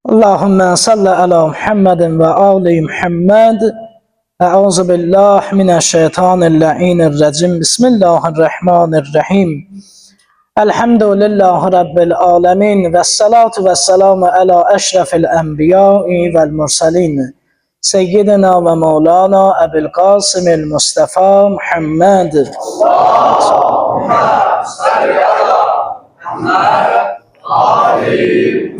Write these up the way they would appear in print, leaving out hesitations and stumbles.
Allahümme salli ala Muhammedin ve ali Muhammed. Euzu billahi mineşşeytanirracim. Bismillahirrahmanirrahim. Elhamdülillahi Rabbil alemin. Vessalatu vesselamu ala eşrefil enbiyai vel mursalin. Seyyidina ve Mevlana Ebu'l Kasimil Mustafa Muhammed. Allahümme salli ala Muhammed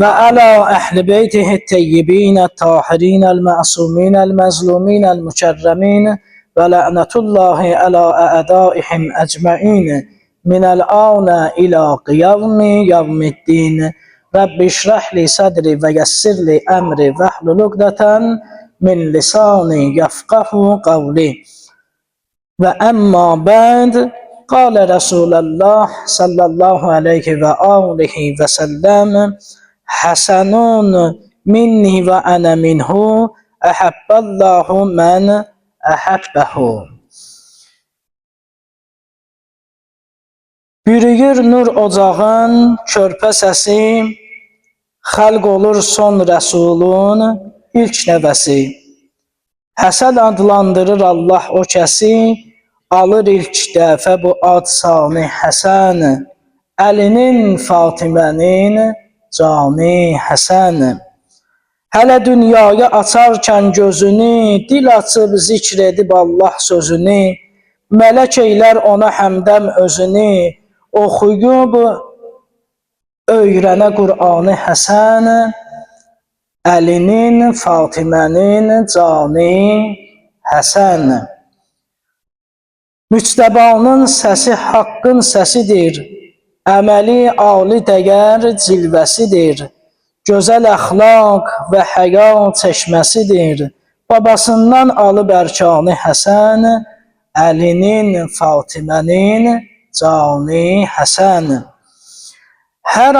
ve ala ehli beytihi teyyibin tahirin el ma'sumin el mazlumin el mukerremin ve la'netullahi ala a'daihim ecmain minel ana ila qiyami yevmiddin. Rabbi şrah li sadri ve yessir li emri ve hlul ukdeten min lisani yefkahu kavli. Ve emma ba'd. قال رسول الله صلى الله عليه وآله وسلم حسن مني وأنا منه أحب الله من أحبه. Bürüyür nur ocağın körpə səsi, xalq olur son rəsulun ilk nəvəsi. Həsən adlandırır Allah o kəsi, alır ilk dəfə bu ad sani Həsən, Əlinin Fatimənin cani Həsən. Hələ dünyaya açarkən gözünü, dil açıb zikr edib Allah sözünü, mələk eylər ona həmdəm özünü, oxuyub öyrənə Qur'anı Həsən, Əlinin Fatimənin cani Həsən. Müctəbanın səsi haqqın səsidir, əməli ali dəyər cilvəsidir, gözəl əxlaq və həya çeşməsidir, babasından alıb ərkanı Həsən, Əlinin Fatimənin cani Həsən. Hər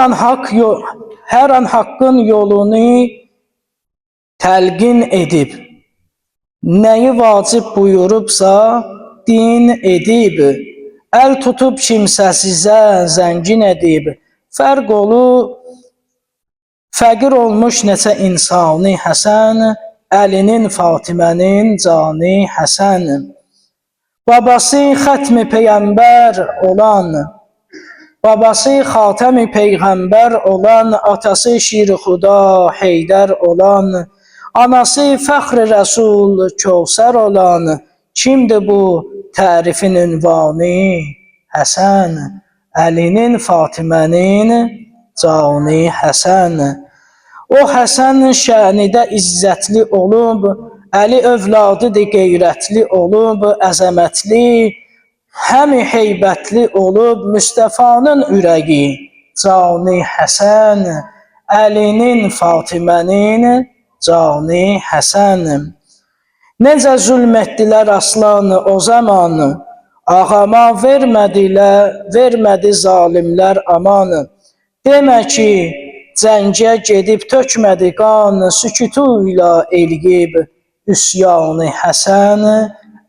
an haqqın yolunu təlqin edib, nəyi vacib buyurubsa din edib, əl tutub kimsəsizə zəngin edib, fəqir olmuş neçə insani Həsən, Əlinin Fatimənin cani Həsən. Babası xətmi peyğəmbər olan, babası xatəmi peyğəmbər olan, atası Şir-i-Xuda Heydər olan, anası fəxr-i Rəsul Kövsər olan, kimdir bu tərifin ünvanı? Həsən, Əlinin Fatimənin cani Həsən. O Həsən şənidə izzətli olub, Əli övladıdır qeyrətli olub, əzəmətli, həmi heybətli olub, Müstəfanın ürəyi cani Həsən, Əlinin Fatimənin cani Həsən. Necə zülm etdilər aslanı o zamanı, ağama vermədi zalimlər amanı. Demə ki, cəngə gedib tökmədi qan, sükutuyla elgib üsyanı Həsən,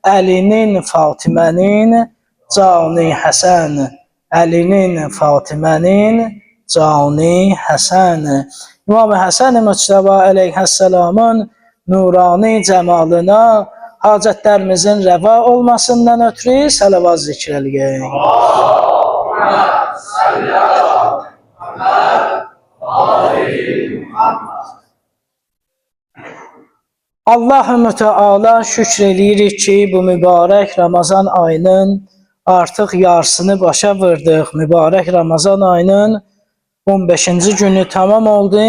Əlinin Fatimənin cani Həsən, Əlinin Fatimənin cani Həsən. İmam Həsən Müctəba əleyhəssəlamın nurani cəmalına hacətlərimizin rəva olmasından ötürü salavat zikr eləyək. Allah-u Müteala şükr eləyirik ki, bu mübarək Ramazan ayının artıq yarısını başa vurdıq. Mübarək Ramazan ayının 15-ci günü tamam oldu.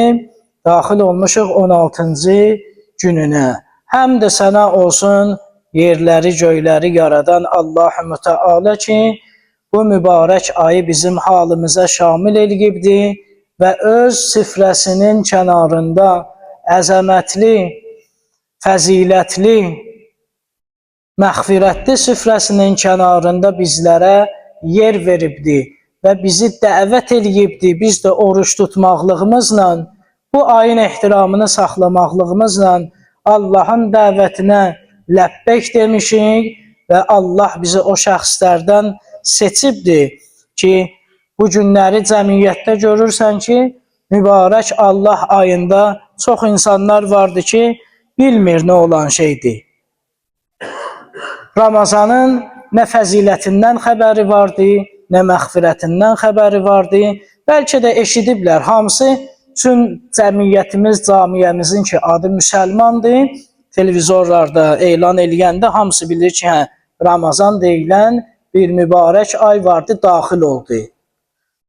Daxil olmuşuq 16-cı gününə. Həm də sənə olsun yerləri, göyləri yaradan Allah-u Müteala ki, bu mübarək ayı bizim halımıza şamil eləyibdir və öz süfrəsinin kənarında əzəmətli, fəzilətli, məğfirətli süfrəsinin kənarında bizlərə yer veribdir və bizi dəvət eləyibdir. Biz də oruç tutmaqlığımızla, bu ayın ehtiramını saxlamaqlığımızla Allahın dəvətinə ləbbeyk demişik və Allah bizi o şəxslərdən seçibdir ki, bu günləri cəmiyyətdə görürsən ki, mübarək Allah ayında çox insanlar vardı ki, bilmir nə olan şeydir. Ramazanın nə fəzilətindən xəbəri vardı, nə məğfirətindən xəbəri vardı. Bəlkə də eşidiblər. Hamısı üçün cəmiyyətimiz, camiyəmizin ki, adı müsəlmandır. Televizorlarda elan eləyəndə hamısı bilir ki, hə, Ramazan deyilən bir mübarək ay vardı, daxil oldu.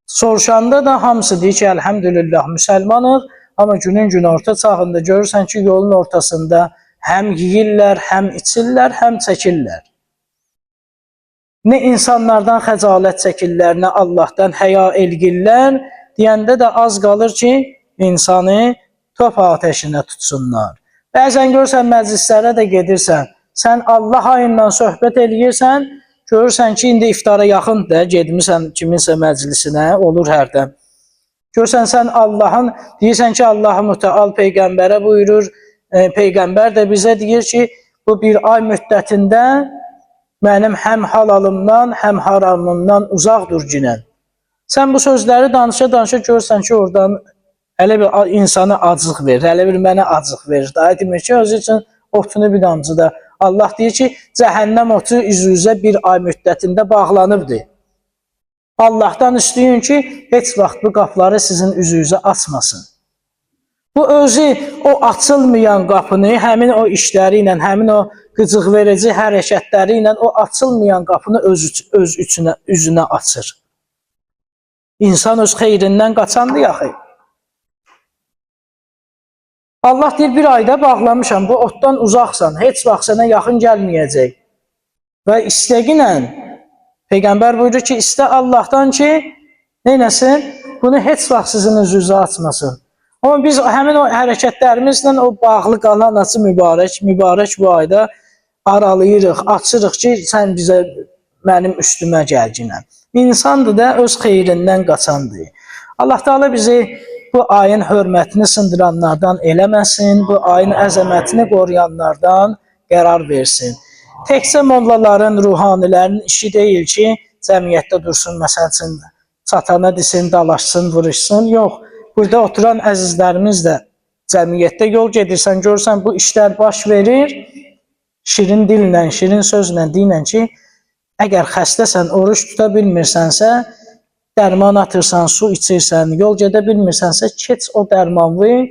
Soruşanda da hamısı deyir ki, əlhəmdülillah müsəlmanıq, amma günün günorta çağında görürsən ki, yolun ortasında həm yeyirlər, həm içirlər, həm çəkirlər. Nə insanlardan xəcalət çəkirlər, nə Allahdan həya elgirlər, deyəndə də az qalır ki, insanı top ateşinə tutsunlar. Bəzən görürsən, məclislərə də gedirsən, sən Allah ayından söhbət eləyirsən, görürsən ki, indi iftara yaxındır, gedmirsən kiminsə məclisinə, olur hərdən. Görürsən, sən Allahın, deyirsən ki, Allah-ı Mütəal Peyğəmbərə buyurur, Peyğəmbər də bizə deyir ki, bu bir ay müddətində mənim həm halalımdan, həm haramımdan uzaq dur ginən. Sən bu sözləri danışa-danışa görürsən ki, oradan hələ bir insana acıq verir, hələ bir mənə acıq verir. Daha demir ki, özü üçün otunu bir damcı da. Allah deyir ki, cəhənnəm otu üzünüzə bir ay müddətində bağlanıbdır. Allahdan istəyin ki, heç vaxt bu qapıları sizin üzünüzə açmasın. Bu özü o açılmayan qapını, həmin o işləri ilə, həmin o qıcıq verici hərəkətləri ilə o açılmayan qapını öz üzünə açır. İnsan öz xeyrindən qaçandır yaxı. Allah deyir, bir ayda bağlamışam, bu otdan uzaqsan, heç vaxt sənə yaxın gəlməyəcək. Və istəginlə, Peyğəmbər buyurur ki, istə Allahdan ki, neynəsin? Bunu heç vaxt sizin üzünüzə açmasın. Amma biz həmin o hərəkətlərimizlə o bağlı qalan açı mübarək bu ayda aralayırıq, açırıq ki, sən bizə, mənim üstümə gəlginən. İnsandır da öz xeyrindən qaçandır. Allah Teala bizi bu ayın hörmətini sındıranlardan eləməsin, bu ayın əzəmətini qoruyanlardan qərar versin. Təkcə mollaların, ruhanilərin işi deyil ki, cəmiyyətdə dursun, məsəl üçün, çatana desin, dalaşsın, vuruşsun, yox. Burada oturan əzizlərimiz də cəmiyyətdə yol gedirsən, görürsən bu işlər baş verir, şirin dillə, şirin sözlə deyinən ki, əgər xəstəsən, oruç tuta bilmirsənsə, dərman atırsan, su içirsən, yol gedə bilmirsənsə, keç o dərmanı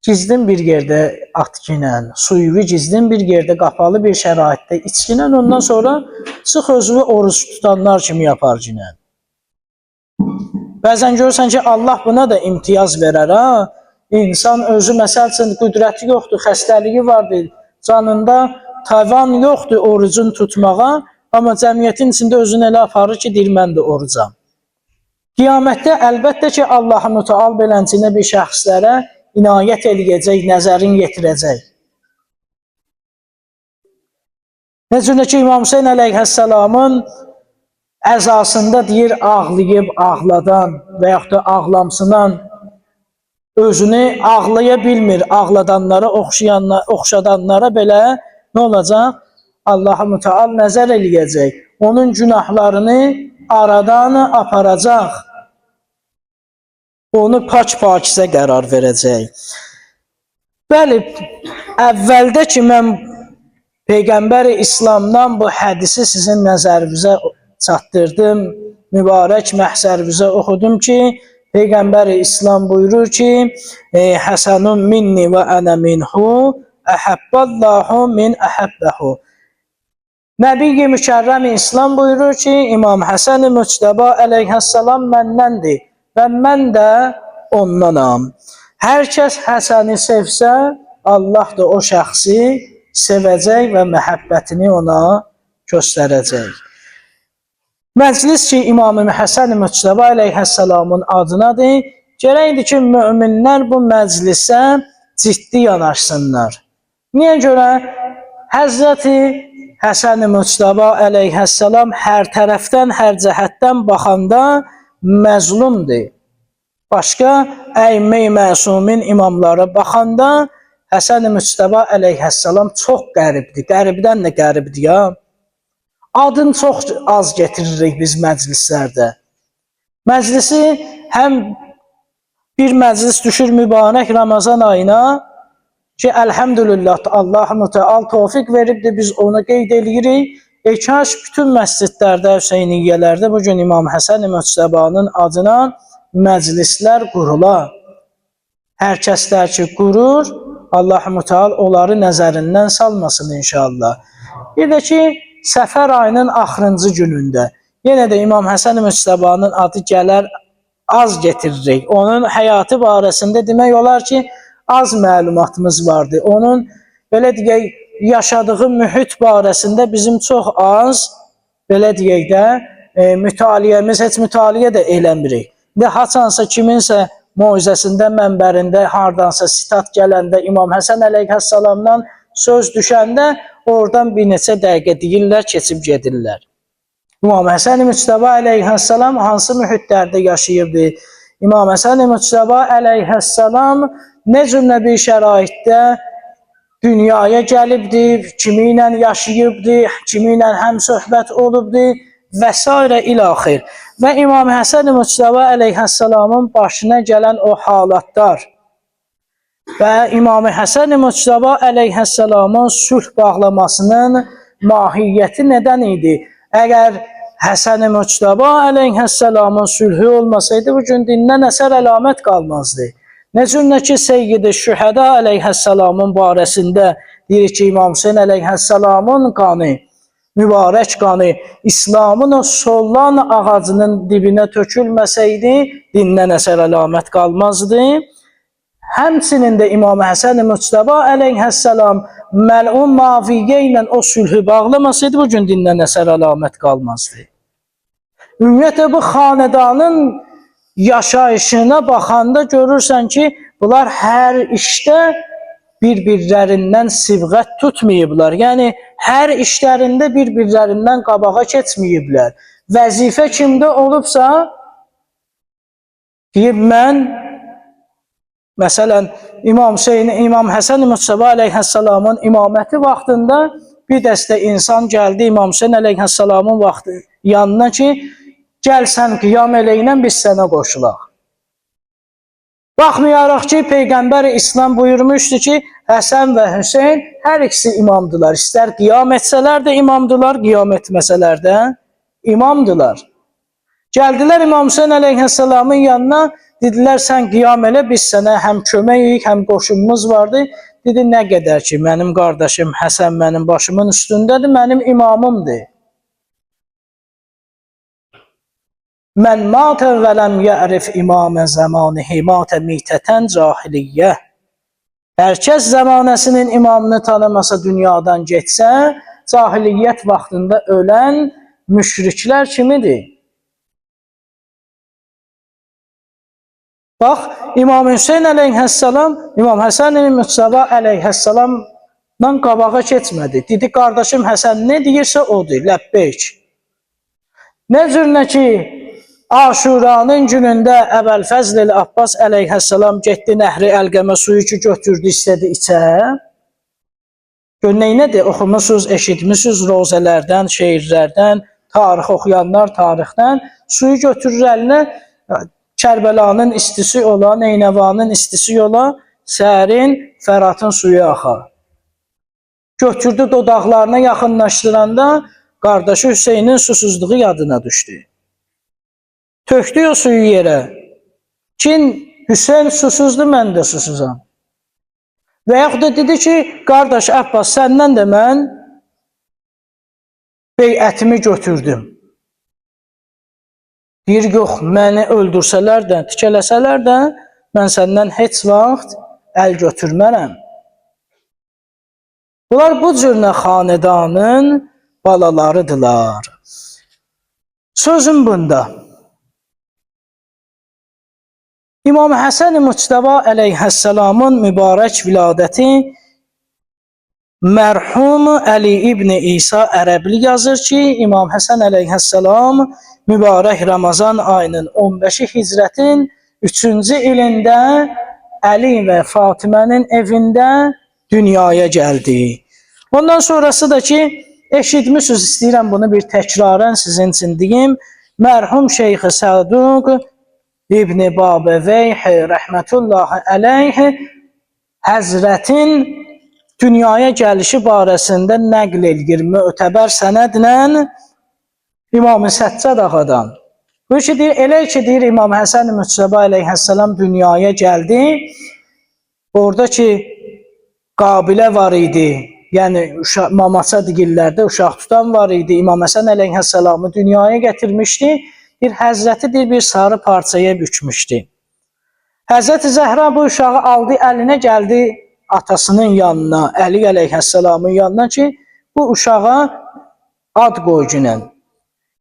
gizlin bir yerdə atkinən, suyu gizlin bir yerdə, qapalı bir şəraitdə içkinən, ondan sonra sıx özünü oruç tutanlar kimi yapar kinən. Bəzən görürsən ki, Allah buna da imtiyaz verər, ha? İnsan özü, məsəl üçün, qüdrəti yoxdur, xəstəliyi vardır, canında tavan yoxdur orucun tutmağa, amma cəmiyyətin içində özünü elə aparır ki, deyir, mən də orucam. Qiyamətdə əlbəttə ki, Allah-ı Mütəal beləncinə bir şəxslərə inayət eləyəcək, nəzərin yetirəcək. Necə ki, İmam Hüseyin əleyhəssalamın əzasında deyir, ağlayıb ağladan və yaxud da ağlamsınan özünü ağlaya bilmir, ağladanlara, oxşadanlara belə nə olacaq? Allah-ı Mütəal nəzər eləyəcək. Onun günahlarını aradan aparacaq. Onu pak-pakizə qərar verəcək. Bəli, əvvəldə ki, mən Peyğəmbər-i İslamdan bu hədisi sizin nəzərinizə çatdırdım, mübarək məhzərinizə oxudum ki, Peyğəmbər-i İslam buyurur ki, Həsənun minni və ənə minhu, əhəbballahu min əhəbbəhu. Nəbi-i Mükərrəm-i İslam buyurur ki, İmam Həsən-i Müctəba əleyhəssalam məndəndir və mən də ondanam. Hər kəs Həsəni sevsə, Allah da o şəxsi sevəcək və məhəbbətini ona göstərəcək. Məclis ki, İmam Həsən-i Müctəba əleyhəssalamın adınadır, gərəkdir ki, möminlər bu məclisə ciddi yanaşsınlar. Niyə görə? Həzrəti Həsən-i Müctəba əleyhəssalam hər tərəfdən, hər cəhətdən baxanda məzlumdur. Başqa əimmə-i məsumin imamlara baxanda Həsən-i Müctəba əleyhəssalam çox qəribdir. Qəribdən də qəribdir ya. Adını çox az getiririk biz məclislərdə. Məclisi həm bir məclis düşür mübarək Ramazan ayına ki, əlhəmdülillah Allah-u Teala tövfiq veribdir, biz onu qeyd edirik. Kaş bütün məscidlərdə, Hüseyniyyələrdə bugün İmam Həsən Müctəbanın adına məclislər qurula. Hər kəslər ki qurur, Allah-u Teala onları nəzərindən salmasın inşallah. Bir də ki, Səfər ayının axırıncı günündə yenə də İmam Həsən Müctəbanın adı gələr, az getiririk. Onun həyatı barəsində demək olar ki, az məlumatımız vardır. Onun belə deyək, yaşadığı mühit barəsində bizim çox az, belə deyək də, mütaliəmiz, heç mütaliə də eləmirik. Haçansa kiminsə moizəsində, mənbərində, hardansa sitat gələndə, İmam Həsən əleyhissalamdan söz düşəndə, oradan bir neçə dəqiqə deyirlər, keçib gedirlər. İmam Həsən Müctəba əleyhissalam hansı mühitlərdə yaşayırdı? İmam Həsən Müctəba əleyhissalam nə cümlə bir şəraitdə dünyaya gəlibdi, kimi ilə yaşayıbdı, kimi ilə həmsöhbət olubdu və s. ilaxir. Və İmam Həsən Müctəba əleyhissalamın başına gələn o halatlar və İmam Həsən Müctəba əleyhissalamın sülh bağlamasının mahiyyəti nədən idi? Əgər Həsən Müctəba əleyhissalamın sülhü olmasaydı, bugün dindən əsər əlamət qalmazdı. Nə cümlə ki, Seyyid-i Şühəda əleyhissalamın barəsində deyir ki, İmam Hüseyin əleyhissalamın qanı, mübarək qanı, İslamın o sollan ağacının dibinə tökülməsəydi, dindən əsər əlamət qalmazdı. Həmçinin də İmam Həsən Müctəba əleyhissalam məl'un Muaviyyə ilə o sülhü bağlamasaydı, bugün dindən əsər əlamət qalmazdı. Ümumiyyətlə, bu xanedanın yaşayışına baxanda görürsən ki, bunlar hər işdə bir-birlərindən sibğət tutmayıblar. Yəni, hər işlərində bir-birlərindən qabağa keçməyiblər. Vəzifə kimdə olubsa, deyib, mən məsələn, İmam Həsən Müctəba əleyhissalamın imaməti vaxtında bir dəstə insan gəldi İmam Hüseyin əleyhissalamın vaxtı yanına ki, gəl sən qiyam eləyinən biz sənə qoşulaq. Baxmayaraq ki, Peyğəmbər İslam buyurmuşdu ki, Həsən və Hüseyin hər ikisi imamdılar. İstər qiyam etsələr də imamdılar, qiyam etməsələr də imamdılar. Gəldilər İmam Hüseyin əleyhissalamın yanına, dedilər, sən qiyam elə, biz sənə həm köməyik, həm qoşumumuz vardı. Dedi, nə qədər ki, mənim qardaşım Həsən mənim başımın üstündədir, mənim imamımdır. Mən matə və ləm yərif imamə zəmanəhi matə mitətən cahiliyyə. Hər kəs zəmanəsinin imamını tanımasa, dünyadan getsə, cahiliyyət vaxtında ölən müşriklər kimidir? Bax, İmam Hüseyin əleyhissalam, İmam Həsən Müctəba əleyhissalamdan qabağa keçmədi. Dedi, qardaşım Həsən nə deyirsə odur, ləbbeyk. Nə cürlə ki, Aşuranın günündə Əbəlfəzl Abbas əleyhissalam getdi Nəhri Əlqəmə suyu ki, götürdü, istədi içə. Görünək nədir? Oxumusunuz, eşitmişsiniz rozələrdən, şeirlərdən, tarix oxuyanlar tarixdən. Suyu götürür əlinə, Kərbəlanın istisi ola, Neynəvanın istisi ola, sərin Fəratın suyu axar. Götürdü dodaqlarına yaxınlaşdıranda, qardaşı Hüseynin susuzluğu yadına düşdü. Tökdü o suyu yerə. Kin Hüseyin susuzdur, mən də susuzam. Və yaxud da dedi ki, qardaş Abbas, səndən də mən beyətimi götürdüm. Deyir, yox, məni öldürsələr də, tikələsələr də, mən səndən heç vaxt əl götürmərəm. Bunlar bu cürlə xanedanın balalarıdırlar. Sözüm bunda. İmam Həsən Müctəba əleyhissalamın mübarək viladəti mərhum Əli ibn İsa Ərəbli yazır ki, İmam Həsən əleyhissalam mübarək Ramazan ayının 15-i hicrətin 3-cü ilində Əli və Fatimənin evində dünyaya gəldi. Ondan sonrası da ki, eşitmişsiniz, istəyirəm bunu bir təkrarən sizin üçün deyim. Mərhum Şeyx-i Səduq İbn Babeveyh rəhmətullahi əleyh Həzrətin dünyaya gəlişi barəsində nəql edir mötəbər sənədlə İmam-ı Səccad ağadan. Bu ki, deyir, elə ki, deyir, İmam Həsən Müctəba əleyhəssalam dünyaya gəldi. Orada ki, Qabilə var idi. Yəni, mamaça digillərdə uşaq tutan var idi. İmam Həsən əleyhəssalamı dünyaya gətirmişdi. Bir Həzrəti bir sarı parçaya bükmüşdü. Həzrəti Zəhra bu uşağı aldı, əlinə gəldi atasının yanına, Əli əleyhəssalamın yanına ki, bu uşağa ad qoycunən.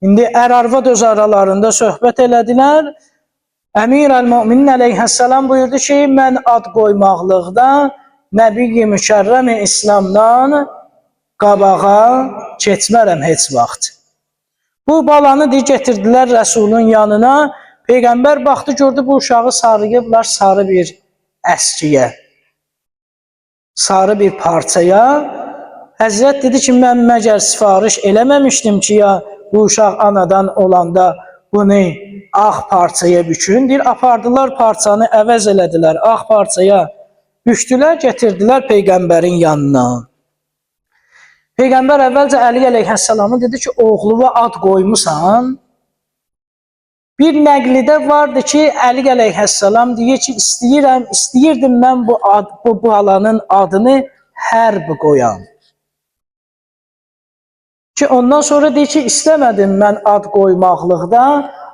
İndi ər-arvad öz aralarında söhbət elədilər. Əmir əl-Müminin əleyhəssalam buyurdu ki, mən ad qoymaqlıqda Nəbi-i Mükərrəm-i İslamdan qabağa keçmərəm heç vaxt. Bu balanı getirdilər Rəsulun yanına. Peyğəmbər baxdı, gördü bu uşağı sarıyıblar sarı bir əskiyə, sarı bir parçaya. Həzrət dedi ki, mən məgər sifariş eləməmişdim ki, ya bu uşaq anadan olanda bunu ağ parçaya bükün. Deyir, apardılar parçanı, əvəz elədilər, ağ parçaya bükdülər, getirdilər Peyğəmbərin yanına. Peyğəmbər əvvəlcə Əli əleyhəssalamı dedi ki, oğluma ad qoymusan. Bir nəqlidə vardı ki, Əli əleyhəssalam deyir ki, istəyirdim mən bu balanın adını Hərb qoyam. Ki ondan sonra deyir ki, istəmədim mən ad qoymaqlıqda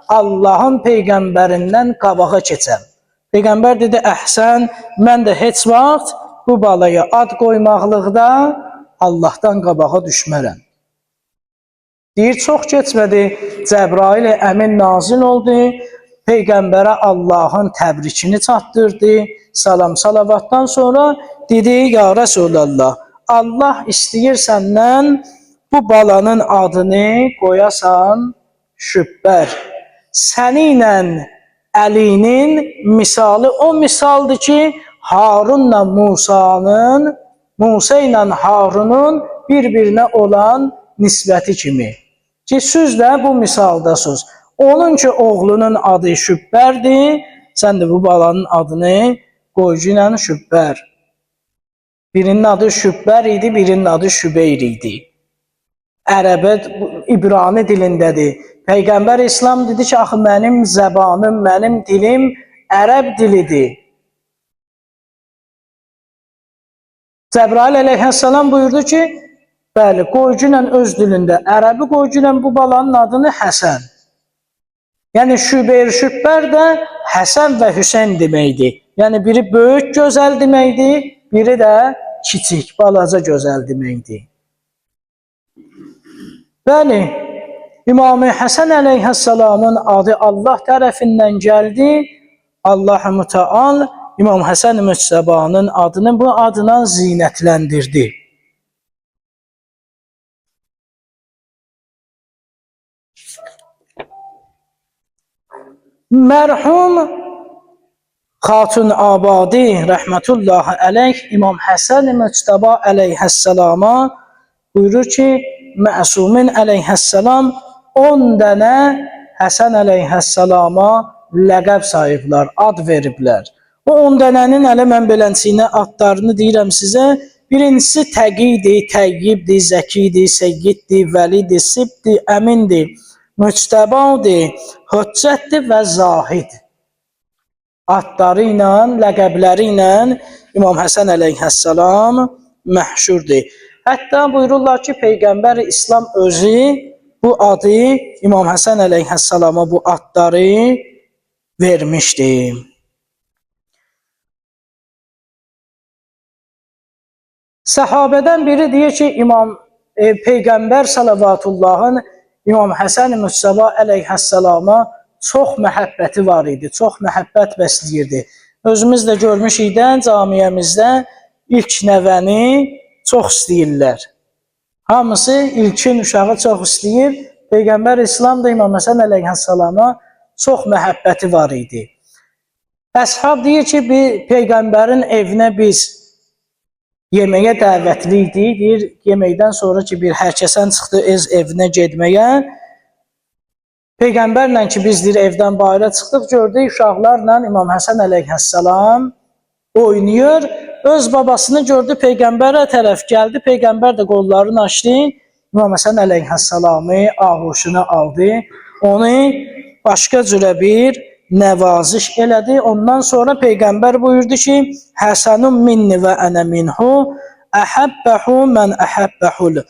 Allahın Peyğəmbərindən qabağa keçəm. Peyğəmbər dedi, əhsən, mən də heç vaxt bu balaya ad qoymaqlıqda Allahdan qabağa düşmərəm. Deyir, çox keçmədi, Cəbrail əmin nazil oldu, Peyğəmbərə Allahın təbrikini çatdırdı, salam salavatdan sonra dedi, ya Rəsulallah, Allah istəyir səndən bu balanın adını qoyasan Şübbər. Səninlə Əlinin misalı o misaldır ki, Harunla Musanın, Musa ilə Harunun bir-birinə olan nisbəti kimi. Ki, siz də bu misaldasınız. Onun ki, oğlunun adı Şübbərdir, sən də bu balanın adını qoycunən Şübbər. Birinin adı Şübbər idi, birinin adı Şübeyr idi. Ərəbə, İbrani dilindədir. Peyğəmbər İslam dedi ki, axı mənim zəbanım, mənim dilim ərəb dilidir. Cəbrail əleyhəssalam buyurdu ki, bəli, qoycunən öz dilində ərəbi qoycunən bu balanın adını Həsən. Yəni, Şübeyr, Şübbər də Həsən və Hüseyn deməkdir. Yəni, biri böyük gözəl deməkdir, biri də kiçik, balaca gözəl deməkdir. Bəli, İmam-ı Həsən əleyhəssalamın adı Allah tərəfindən gəldi. Allah-u Müteal İmam Həsən Müctəbanın adını bu adına zinətləndirdi. Mərhum Xatun Abadi rəhmətullahi əleyh İmam Həsən Müctəba əleyhəssalama buyurur ki, Məsumin əleyhəssalam 10 dənə Həsən əleyhəssalama ləqəb sayıblar, ad veriblər. O 10 dənənin hələ mən belənçiyinə adlarını deyirəm sizə. Birincisi Təqidir, Təyyibdir, Zəkidir, Seyyiddir, Vəlidir, Sibdir, Əmindir, Müctəbadır, Höccətdir və Zahid. Adları ilə, ləqəbləri ilə İmam Həsən əleyhəssalam məhşurdur. Hətta buyururlar ki, Peyğəmbər İslam özü bu adı İmam Həsən əleyhəssalama bu adları vermişdir. Səhabədən biri deyir ki, Peyğəmbər salavatullahın İmam Həsən Müctəba əleyhəssalama çox məhəbbəti var idi, çox məhəbbət bəsləyirdi. Özümüz də görmüşük də camiyəmizdə ilk nəvəni çox istəyirlər. Hamısı ilkin uşağı çox istəyir. Peyğəmbər İslam da İmam Həsən əleyhəssalama çox məhəbbəti var idi. Əshab deyir ki, Peyğəmbərin evinə biz yeməyə dəvətli idi. Deyir, yeməkdən sonra ki, bir hər kəsən çıxdı öz evinə getməyə. Peyğəmbərlə ki biz deyir evdən bayıra çıxdıq, gördük uşaqlarla İmam Həsən əleyhissalam oynayır. Öz babasını gördü, Peyğəmbərə tərəf gəldi. Peyğəmbər də qollarını açdı. İmam Həsən əleyhissalamı ağuşuna aldı. Onu başqa cürə bir nəvaziş elədi. Ondan sonra Peyğəmbər buyurdu ki, Həsənun minni və ənə minhu, əhəbbəhu mən əhəbbəhul.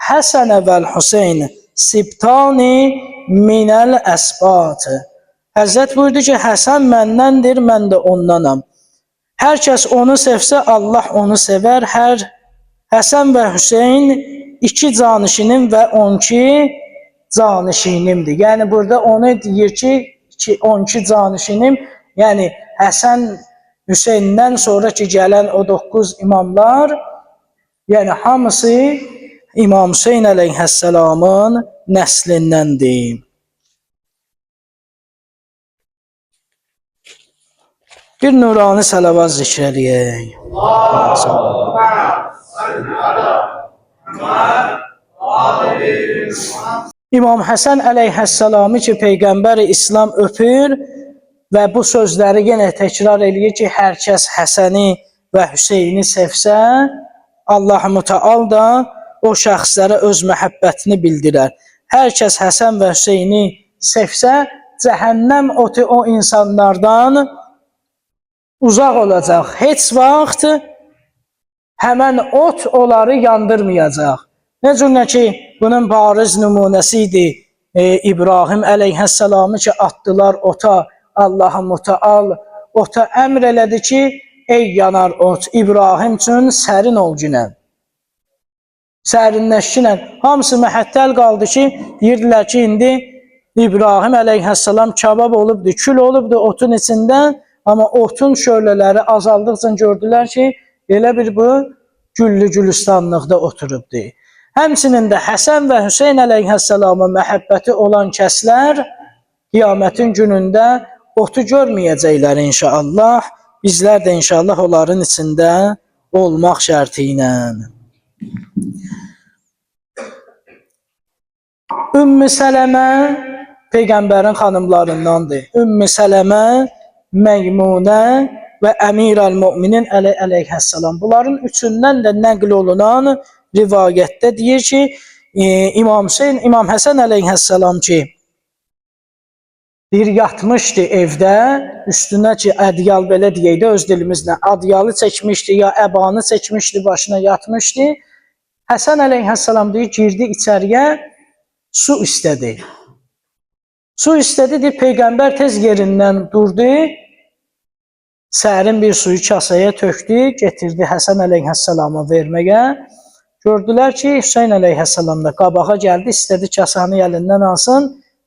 Həsənə vəl Hüseyn sibtani minəl əsbat. Həzrət buyurdu ki, Həsən məndəndir, mən də ondanam. Hər kəs onu sevsə, Allah onu sevər. Həsən və Hüseyn iki canişinim və 12 canişinimdir. Yəni burada onu deyir ki, 12 canişinim, yəni Həsən Hüseyndən sonraki gələn o 9 imamlar, yəni hamısı İmam Hüseyn əleyhissalamın nəslindəndir. Bir nurani salavat zikr eləyək. İmam Həsən əleyhissalamı ki, Peyğəmbər İslam öpür və bu sözləri yenə təkrar eləyir ki, hər kəs Həsəni və Hüseyni sevsə, Allah-u Müteal da o şəxslərə öz məhəbbətini bildirər. Hər kəs Həsən və Hüseyni sevsə, cəhənnəm otu o insanlardan uzaq olacaq. Heç vaxt həmən ot onları yandırmayacaq. Nə cürlə ki, bunun bariz nümunəsi idi İbrahim əleyhissalamı ki, atdılar ota, Allah-u Müteal ota əmr elədi ki, ey yanar ot, İbrahim üçün sərin ol günən. Sərinləşkinən. Hamısı məhəttəl qaldı ki, deyirdilər ki, indi İbrahim əleyhissalam kabab olubdu, kül olubdu otun içində. Amma otun şölələri azaldıqca gördülər ki, elə bir bu güllü-gülistanlıqda oturubdur. Həmçinin də Həsən və Hüseyn əleyhissalamın məhəbbəti olan kəslər qiyamətin günündə otu görməyəcəklər inşallah. Bizlər də inşallah onların içində olmaq şərti ilə. Ümmü Sələmə Peyğəmbərin xanımlarındandır. Ümmü Sələmə, Meymunə və Əmirəl-Möminin əleyhissalam. Bunların üçündən də nəql olunan rivayətdə deyir ki, İmam Həsən əleyhissalam ki, bir yatmışdı evdə, üstünə ki, ədyal belə deyək də öz dilimizlə, adyalı çəkmişdi ya əbanı çəkmişdi, başına yatmışdı. Həsən əleyhissalam deyir, girdi içəriyə, su istədi. Su istədi, deyir, Peyğəmbər tez yerindən durdu, sərin bir suyu kasaya tökdü, getirdi Həsən əleyhissalama verməyə. Gördülər ki, Hüseyn əleyhissalam da qabağa gəldi, istədi kasanı əlindən alsın.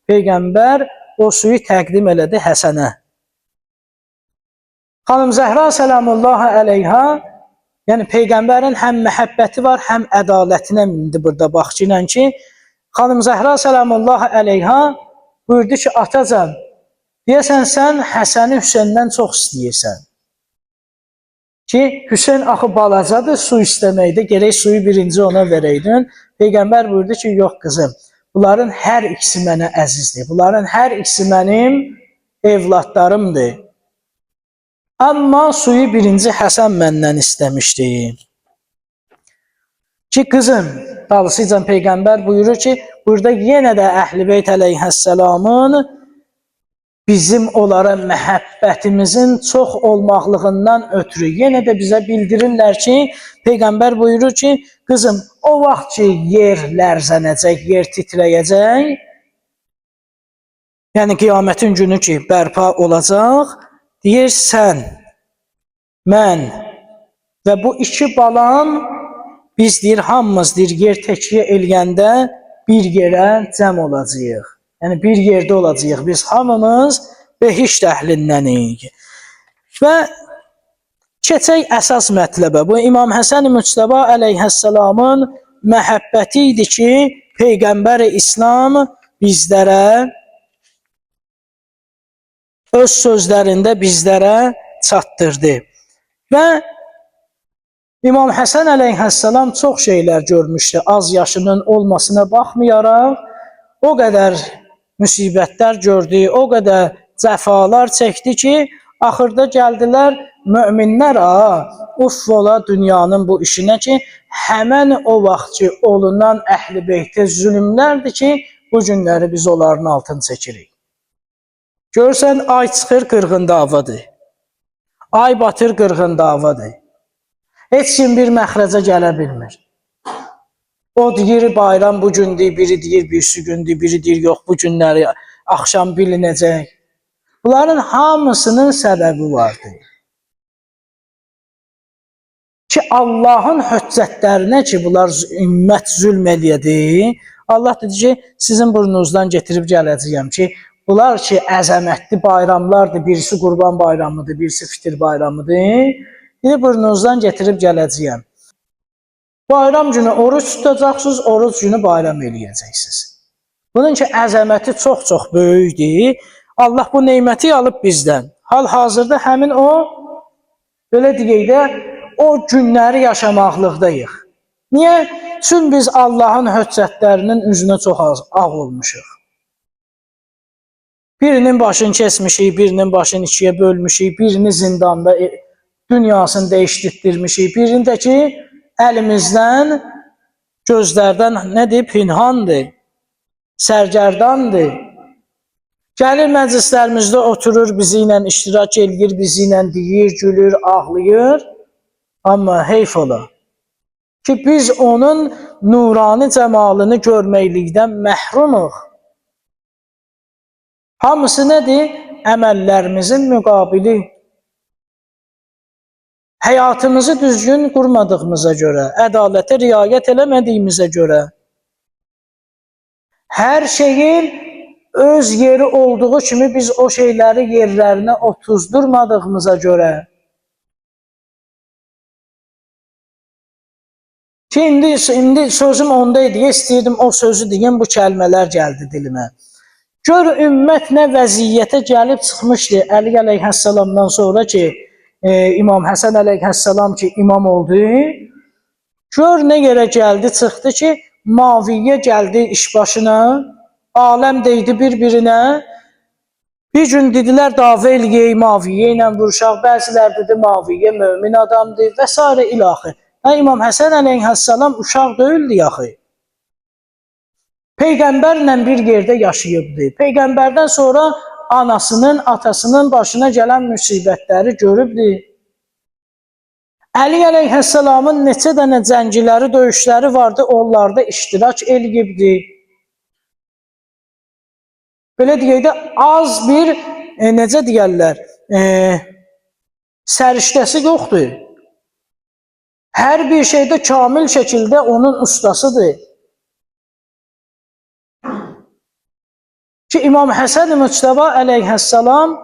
Peyğəmbər o suyu təqdim elədi Həsənə. Xanım Zəhra səlamullahi əleyha, yəni Peyğəmbərin həm məhəbbəti var, həm ədalətinə mindi burada baxçıyla ki, Xanım Zəhra səlamullahi əleyha buyurdu ki, atacan, deyəsən sən Həsəni Hüseyndən çox istəyirsən. Ki, Hüseyn axı balacadır, su istəməkdə, gərək suyu birinci ona verəydin. Peyğəmbər buyurdu ki, yox qızım, bunların hər ikisi mənə əzizdir. Bunların hər ikisi mənim evladlarımdır. Amma suyu birinci Həsən məndən istəmişdi. Ki, qızım, dalısıca Peyğəmbər buyurur ki, burada yenə də Əhl-i Beyt əleyhissalamın bizim onlara məhəbbətimizin çox olmaqlığından ötürü yenə də bizə bildirirlər ki, Peyğəmbər buyurur ki, qızım, o vaxt ki, yer lərzənəcək, yer titrəyəcək, yəni qiyamətin günü ki, bərpa olacaq, deyir, sən, mən və bu iki balam, biz deyir, hamımız deyir, yer təkliyə eləyəndə bir yerə cəm olacaq. Yəni, bir yerdə olacaq. Biz hamımız behişt əhlindənik. Və keçək əsas mətləbə. Bu, İmam Həsən-i Müctəba əleyhissalamın məhəbbəti idi ki, Peyğəmbər-i İslam bizlərə, öz sözlərində bizlərə çatdırdı. Və İmam Həsən əleyhissalam çox şeylər görmüşdü. Az yaşının olmasına baxmayaraq, o qədər müsibətlər gördü, o qədər cəfalar çəkdi ki, axırda gəldilər möminlər uffola dünyanın bu işinə ki, həmən o vaxt ki, olunan əhl-i beytə zülümlərdir ki, bu günləri biz onların altını çəkirik. Görsən, ay çıxır qırğın davadır. Ay batır qırğın davadır. Heç kim bir məxrəcə gələ bilmir. O deyir bayram bu gündür, biri deyir birisi gündür, biri deyir yox bu günləri axşam bilinəcək. Bunların hamısının səbəbi vardır. Ki Allahın höccətlərinə ki bunlar ümmət zülm eləyədi. Allah dedi ki sizin burnunuzdan getirib gələcəyəm ki bunlar ki əzəmətli bayramlardır, birisi Qurban bayramıdır, birisi Fitir bayramıdır. Dedi burnunuzdan getirib gələcəyəm. Bayram günü oruç tutacaqsınız, oruç günü bayram eləyəcəksiniz. Bunun ki əzəməti çox-çox böyükdür. Allah bu neyməti alıb bizdən. Hal-hazırda həmin o, belə deyək də, o günləri yaşamaqlıqdayıq. Niyə? Çünki biz Allahın höccətlərinin üzünə çox ağ olmuşuq. Birinin başını kesmişik, birinin başını ikiyə bölmüşük, birini zindanda dünyasını dəyişdirmişik, birini də ki, əlimizdən, gözlərdən nədir? Pinhandır, sərgərdandır. Gəlir məclislərimizdə oturur, bizi ilə iştirak edir, bizi ilə deyir, gülür, ağlayır. Amma heyf ola ki, biz onun nurani cəmalını görməklikdən məhrumuq. Hamısı nədir? Əməllərimizin müqabili. Həyatımızı düzgün qurmadığımıza görə, ədalətə riayət eləmədiyimizə görə, hər şeyin öz yeri olduğu kimi biz o şeyləri yerlərinə otuzdurmadığımıza görə, ki indi sözüm ondaydı, istəyirdim o sözü deyim, bu kəlmələr gəldi dilimə. Gör ümmət nə vəziyyətə gəlib çıxmışdı Əli əleyhissalamdan sonra ki, İmam Həsən əleyhissalam ki imam oldu. Gör nə yerə gəldi, çıxdı ki, Maviyyə gəldi iş başına, aləm deydi bir-birinə. Bir gün dedilər dava eləyək Maviyyə ilə vuruşaq, bəzilər dedi Maviyyə mömin adamdır və s. ilaxı. İmam Həsən əleyhissalam uşaq deyildi yaxı. Peyğəmbərlə bir yerdə yaşayıbdı. Peyğəmbərdən sonra anasının, atasının başına gələn müsibətləri görübdü. Əli əleyhissalamın neçə dənə cəngiləri, döyüşləri vardı, onlarda iştirak eləyibdi. Belə deyək də, az bir, necə deyərlər, səriştəsi yoxdur. Hər bir şeydə kamil şəkildə onun ustasıdır. Ki İmam Həsən Müctəba əleyhissalam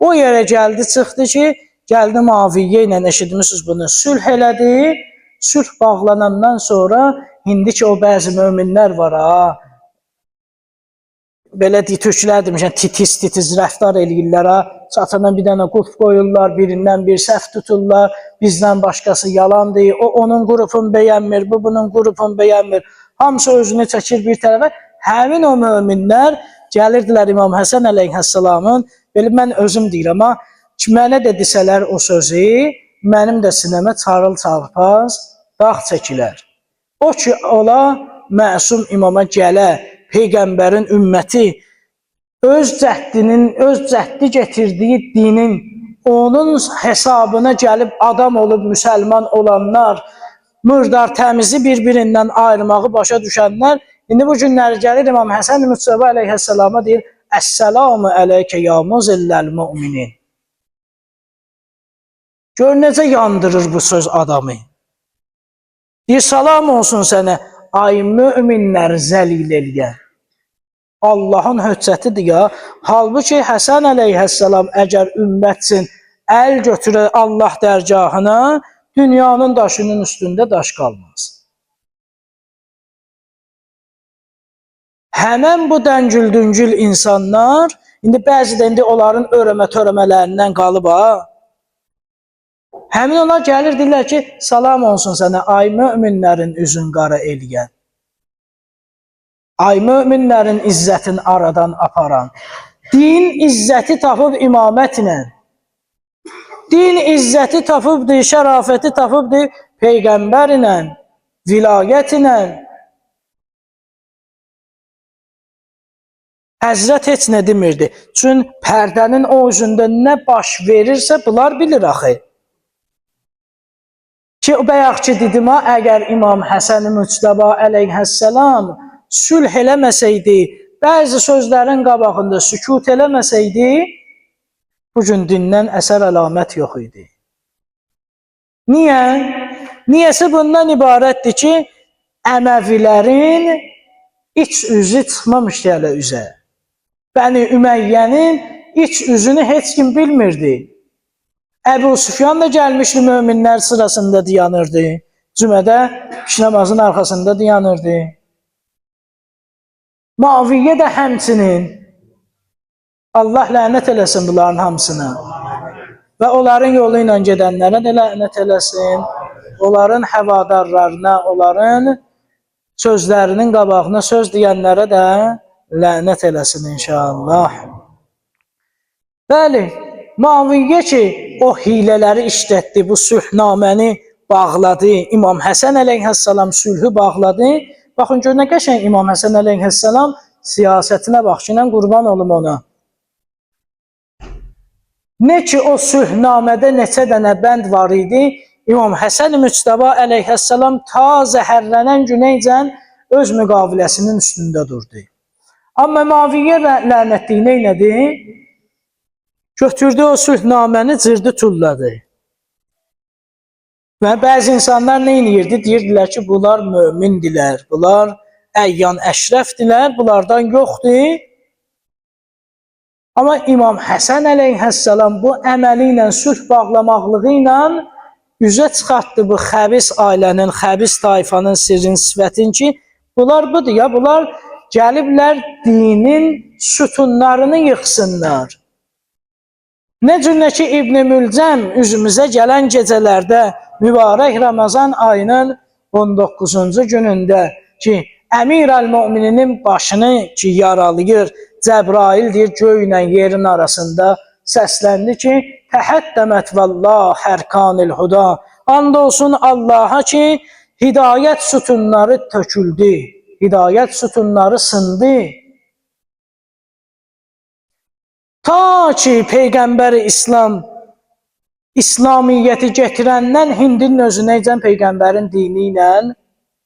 o yerə gəldi, çıxdı ki, gəldi Maviyyə ilə eşitmişsiniz bunu, sülh elədi. Sülh bağlanandan sonra, indi ki o bəzi möminlər var belə deyək, türklər demişən, titiz rəftar eləyirlər çatana bir dənə qulp qoyurlar, birindən bir səhv tuturlar, bizdən başqası yalandır, o onun qrupunu bəyənmir, bu bunun qrupunu bəyənmir, hamısı özünü çəkir bir tərəfə. Həmin o möminlər gəlirdilər İmam Həsən əleyhissalamın, belə mən özüm deyirəm, amma ki, mənə də desələr o sözü, mənim də sinəmə çarıl çarpaz, dağ çəkilər. O ki, ola məsum imama gələ, Peyğəmbərin ümməti öz cəhdi getirdiyi dinin onun hesabına gəlib adam olub müsəlman olanlar, murdar təmizi bir-birindən ayırmağı başa düşənlər, indi bu günləri gəlir İmam Həsən Müctəba əleyhissalama deyir, Əssəlamu əleykə ya muzilləl müminin. Gör necə yandırır bu söz adamı. Deyir, salam olsun sənə, ay müminlər zəlil eləyən. Allahın höccətidir ya. Halbuki Həsən əleyhissalam əgər ümmətsin əl götürər Allah dərgahına, dünyanın daşının üstündə daş qalmaz. Həmən bu dəngül-düngül insanlar, indi bəzi də indi onların örəmə-törəmələrindən qalıb həmin onlar gəlir, deyirlər ki, salam olsun sənə, ay möminlərin üzün qara eləyən. Ay möminlərin izzətini aradan aparan. Din izzəti tapıb imamətlə. Din izzəti tapıbdır, şərafəti tapıbdır peyğəmbərlə, vilayətlə. Həzrət heç nə demirdi. Çünki pərdənin o üzündə nə baş verirsə, bunlar bilir axı. Ki, bayaq ki dedim ha, əgər İmam Həsən-i Müctəba əleyhəssalam sülh eləməsəydi, bəzi sözlərin qabağında sükut eləməsəydi, bugün dindən əsər əlamət yox idi. Niyə? Niyəsi bundan ibarətdir ki, Əməvilərin iç üzü çıxmamışdı hələ üzə. Bəni Üməyyənin iç üzünü heç kim bilmirdi. Əbu Süfyan da gəlmişdi, möminlər sırasında dayanırdı. Cümədə iş namazın arxasında dayanırdı. Muaviyyə də həmçinin. Allah lənət eləsin bunların hamısını. Və onların yolu ilə gedənlərə də lənət eləsin. Onların həvadarlarına, onların sözlərinin qabağına söz deyənlərə də lənət eləsin inşallah. Bəli, Muaviyyə ki, o hilələri işlətdi, bu sülhnaməni bağladı, İmam Həsən əleyhəssalam sülhü bağladı. Baxın, gör nə qəşəng İmam Həsən əleyhəssalam siyasətinə bax ki, qurban olum ona. Ne ki, o sülhnamədə neçə dənə bənd var idi, İmam Həsən-i Müctəba əleyhəssalam ta zəhərlənən günəycən öz müqaviləsinin üstündə durdu. Amma Muaviyyə lənətliyi neynədi? Götürdü o sülhnaməni, cırdı, tulladı. Və bəzi insanlar nə edirdi? Deyirdilər ki, bunlar mömindilər, bunlar əyyan əşrəfdilər, bunlardan yoxdur. Amma İmam Həsən əleyhəssalam bu əməli ilə, sülh bağlamaqlığı ilə üzə çıxartdı bu xəbis ailənin, xəbis tayfanın sirrin sifətin ki, bunlar budur ya, bunlar gəliblər dinin sütunlarını yıxsınlar. Nə cür ki, İbn-i Mülcəm üzümüzə gələn gecələrdə mübarək Ramazan ayının 19-cu günündə ki, Əmir-əl-Mömininin başını ki, yaralayır, Cəbrail deyir, göylə yerin arasında səsləndi ki, təhəddəmət vəllah hərkanil huda, and olsun Allaha ki, hidayət sütunları töküldü, hidayət sütunları sındı. Ta ki, Peyğəmbər-i İslam, İslamiyyəti getirəndən Hindin özünəycən Peyğəmbərin dini ilə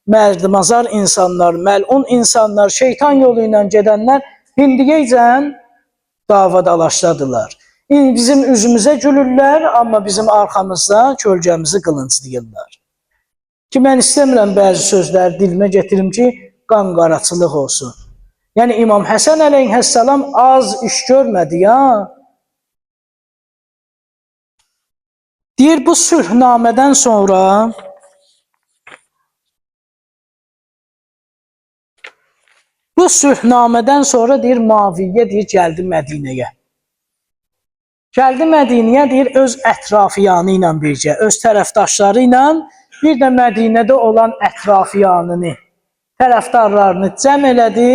mərdimazar insanlar, məlun insanlar, şeytan yolu ilə gedənlər Hindiyəcən davadalaşladılar. Bizim üzümüzə gülürlər, amma bizim arxamızda kölgəmizi qılınclayırlar. Ki, mən istəmirəm bəzi sözləri dilimə getirim ki, qan qaraçılıq olsun. Yəni, İmam Həsən əleyhəssalam az iş görmədi ya. Deyir, bu sülhnamədən sonra deyir, Muaviyyə deyir, gəldi Mədinəyə. Gəldi Mədinəyə, deyir, öz ətrafiyanı ilə bircə, öz tərəfdaşları ilə bir də Mədinədə olan ətrafiyanını, tərəfdarlarını cəm elədi.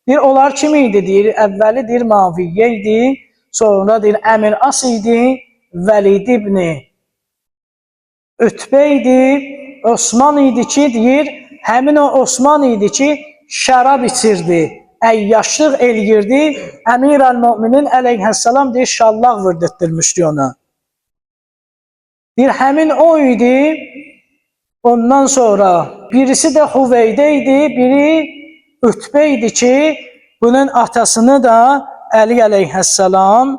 Deyir, onlar kim idi? Deyir, əvvəli deyir, Muaviyyə idi, sonra deyir, Əmir As idi, Vəlid ibn Ütbə idi, Osman idi ki, deyir, həmin o Osman idi ki, şərab içirdi, əyyaşlıq elgirdi, Əmir-əl-Möminin əleyhəssalam deyir, şallaq vürdətdirmişdi ona. Deyir, həmin o idi, ondan sonra birisi də Huveydə idi, biri Ütbə idi ki, bunun atasını da Əli əleyhəssalam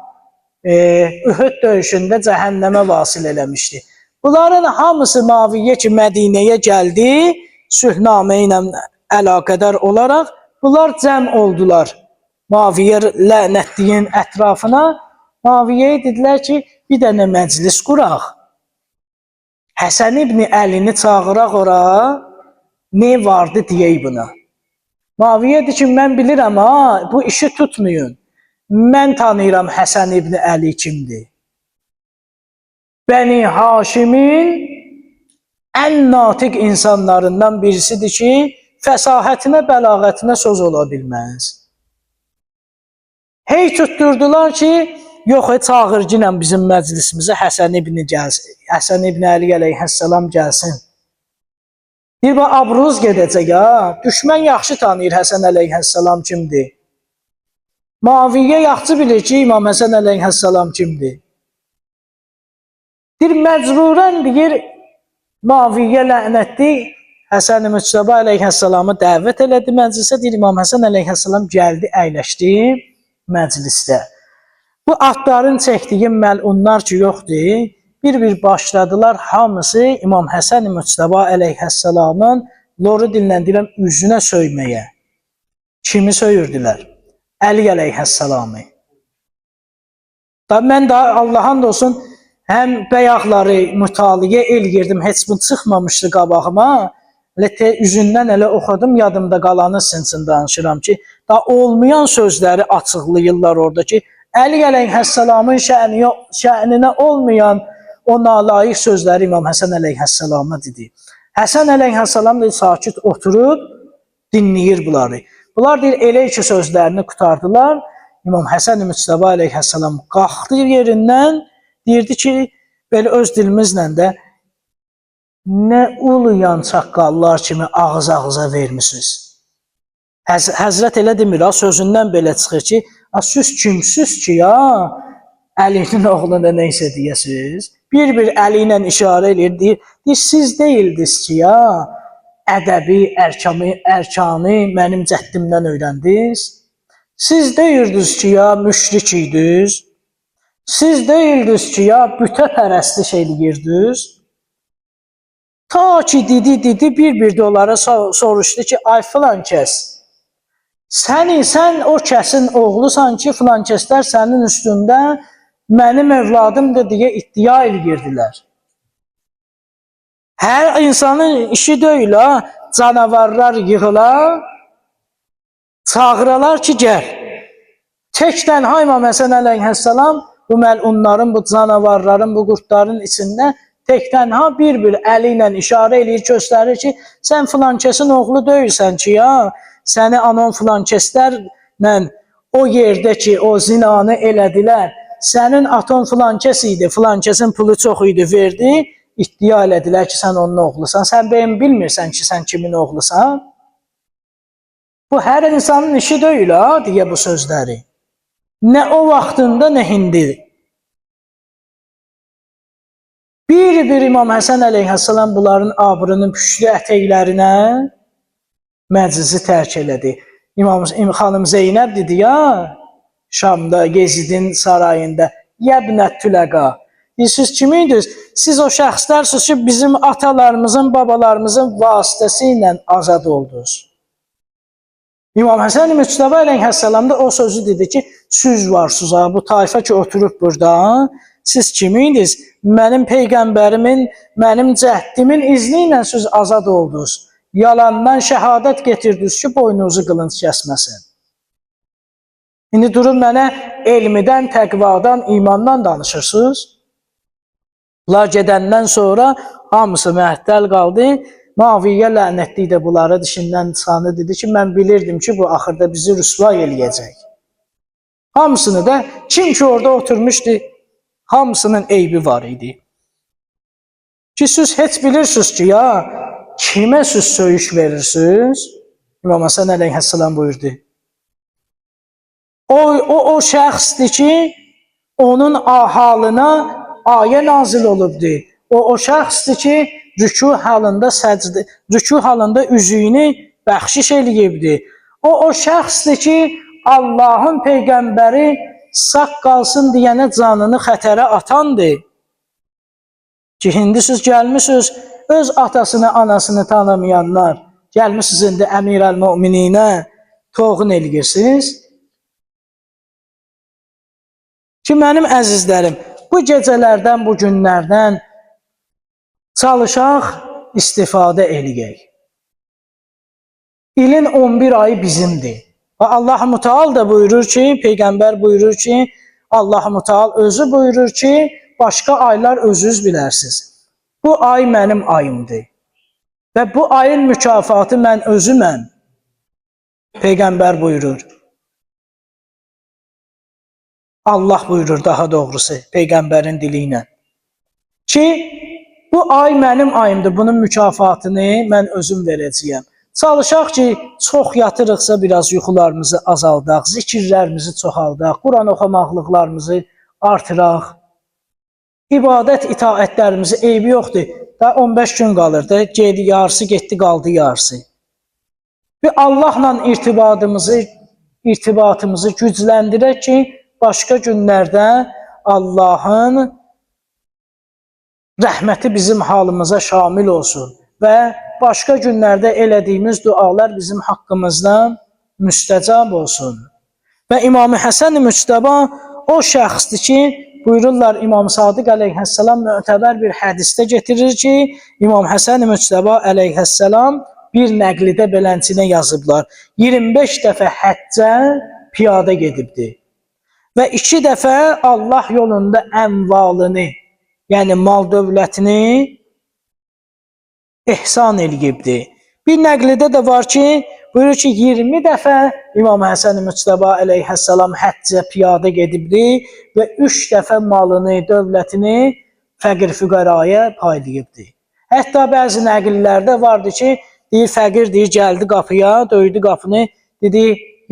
Ühud döyüşündə cəhənnəmə vasil eləmişdi. Bunların hamısı Muaviyyə ki, Mədinəyə gəldi, sülhnamə ilə əlaqədar olaraq, bunlar cəm oldular. Muaviyyə lənətliyin ətrafına, Muaviyyəyə dedilər ki, bir dənə məclis quraq. Həsən ibn Əlini çağıraq ora, ne vardı deyək buna. Muaviyyə deyir ki, mən bilirəm ha, bu işi tutmayın. Mən tanıyıram Həsən ibn Əli kimdir. Bəni Haşimin ən natiq insanlarından birisidir ki, fəsahətinə, bəlağətinə söz ola bilməz. Hey tutturdular ki, yox, çağırıcı bizim məclisimizə Həsən ibn gəlsin. Həsən ibn Əli əleyhissalam gəlsin. Bir bax, abruz gedəcək ha. Düşmən yaxşı tanıyır Həsən əleyhissalam kimdir. Muaviyyə yaxşı bilir ki, İmam Həsən əleyhissalam kimdir. Bir məcburən deyir, Muaviyyə lənətli Həsən-i Müctəba əleyhissalamı dəvət elədi məclisə. Deyir, İmam Həsən əleyhissalam gəldi, əyləşdi məclisdə. Bu atların çəkdiyi məlunlar ki, yoxdur, bir-bir başladılar hamısı İmam Həsən-i Müctəba əleyhissalamın loru dinləndirən üzünə söyməyə. Kimi söyürdülər? Əli əleyhissalamı. Mən də Allah'ın da olsun, həm bəyaqları mütaliyə elgirdim, heç bu çıxmamışdı qabağıma. Üzündən elə oxudum, yadımda qalanı sizin danışıram ki, da olmayan sözləri açıqlayırlar orada ki, Əli əleyhissalamın şəninə olmayan o nalayiq sözləri İmam Həsən əleyhissalama dedi. Həsən əleyhissalam da sakit oturub dinləyir bunları. Bunlar deyir, elə ki sözlərini qutardılar. İmam Həsən Müctəba əleyhissalam qalxdı yerindən, deyirdi ki, belə öz dilimizlə də nə uluyan çaqqallar kimi ağız-ağıza vermişsiniz. Həzrət elə demir, sözündən belə çıxır ki, siz kimsiz ki ya, Əlinin oğluna neysə deyəsiniz. Bir Əli ilə işarə edir, deyir, siz deyildiniz ki ya, ədəbi, ərkanı mənim cəddimdən öyrəndiniz. Siz deyirdiniz ki ya, müşrik idiniz. Siz deyildiniz ki ya, bütəpərəstlik eləyirdiniz. Ta ki dedi, bir-bir də onlara soruşdu ki, ay filan kəs, sən o kəsin oğlusan ki, filan kəslər sənin üstündə mənim evladımdır deyə iddia edirdilər. Hər insanın işi deyil, canavarlar yığılar, çağıralar ki, gəl. Təkdən İmam Həsən əleyhissalam bu məlunların, bu canavarların, bu qurtların içində tək-tənha bir əli ilə işarə eləyir, göstərir ki, sən filan kəsin oğlu deyilsən ki, ya, səni anon filan kəslərlə o yerdə ki, o zinanı elədilər, sənin aton filan kəs idi, filan kəsin pulu çox idi, verdi, iddia elədilər ki, sən onun oğlusan. Sən bəyəm bilmirsən ki, sən kimin oğlusan? Bu, hər insanın işi deyil, deyə bu sözləri. Nə o vaxtında, nə indi. Bir İmam Həsən əleyhissalam bunların abrının püşlü ətəklərinə məclisi tərk elədi. Xanım Zeynəb dedi ya, Şamda, Yezidin sarayında, Yəbnət Tüləqa. Siz kimiydiniz? Siz o şəxslərsiniz ki, bizim atalarımızın, babalarımızın vasitəsi ilə azad oldunuz. İmam Həsən Müctəba əleyhissalam da o sözü dedi ki, siz varsınız, bu tayfa ki oturub burada, siz kimiydiniz? Mənim peyğəmbərimin, mənim cəhdimin izni ilə siz azad oldunuz. Yalandan şəhadət getirdiniz ki, boynunuzu qılınc kəsməsin. İndi durun mənə elmidən, təqvadan, imandan danışırsınız. Bunlar gedəndən sonra hamısı məhdəl qaldı. Muaviyyə lənətli də bunları dişindən çıxanı dedi ki, mən bilirdim ki, bu axırda bizi rüsvay eləyəcək. Hamısını da, kim ki orada oturmuşdu, hamısının eybi var idi. Ki siz heç bilirsiniz ki, ya, kimə siz söyüş verirsiniz? İmam Həsən əleyhissalam buyurdu. O şəxsdir ki, onun halına ayə nazil olubdur. O şəxsdir ki, rükû halında üzüyünü bəxşiş eləyibdir. O şəxsdir ki, Allahın peyğəmbəri sağ qalsın deyənə canını xətərə atandır. Ki, indi siz gəlmişsiniz, öz atasını, anasını tanımayanlar, gəlmişsiniz indi Əmir-əl-Mümininə toğun eləyirsiniz. Ki, mənim əzizlərim, bu gecələrdən, bu günlərdən çalışaq, istifadə eləyək. İlin 11 ayı bizimdir. Allah-u Müteal da buyurur ki, Peyğəmbər buyurur ki, Allah-u Müteal özü buyurur ki, başqa aylar özünüz bilərsiniz. Bu ay mənim ayımdır. Və bu ayın mükafatı mən özüməm. Peyğəmbər buyurur. Allah buyurur daha doğrusu Peyğəmbərin dili ilə. Ki bu ay mənim ayımdır, bunun mükafatını mən özüm verəcəyəm. Çalışaq ki, çox yatırıqsa biraz yuxularımızı azaldaq, zikirlərimizi çoxaldaq, Quran oxumaqlıqlarımızı artıraq. İbadət itaətlərimizi eybi yoxdur. Da 15 gün qalır da, yarısı getdi, qaldı yarısı. Və Allahla irtibatımızı gücləndirək ki, başqa günlərdə Allahın rəhməti bizim halımıza şamil olsun və başqa günlərdə elədiyimiz dualar bizim haqqımızda müstəcab olsun. Və İmam-ı Həsən-i Müctəba o şəxsdir ki, buyururlar İmam Sadiq əleyhəssalam mötəbər bir hədisdə getirir ki, İmam Həsən-i Müctəba əleyhəssalam bir nəqlidə belənçinə yazıblar. 25 dəfə həccə piyada gedibdi. Və 2 dəfə Allah yolunda əmvalını, yəni mal dövlətini ihsan eləyibdi. Bir nəqlidə də var ki, buyurur ki, 20 dəfə İmam Həsən-i Müctəba əleyhəssalam həccə piyada gedibdi və 3 dəfə malını, dövlətini fəqir-füqəraya paylayıbdı. Hətta bəzi nəqillərdə vardı ki, deyir, fəqir deyir, gəldi qapıya, döydü qapını, dedi,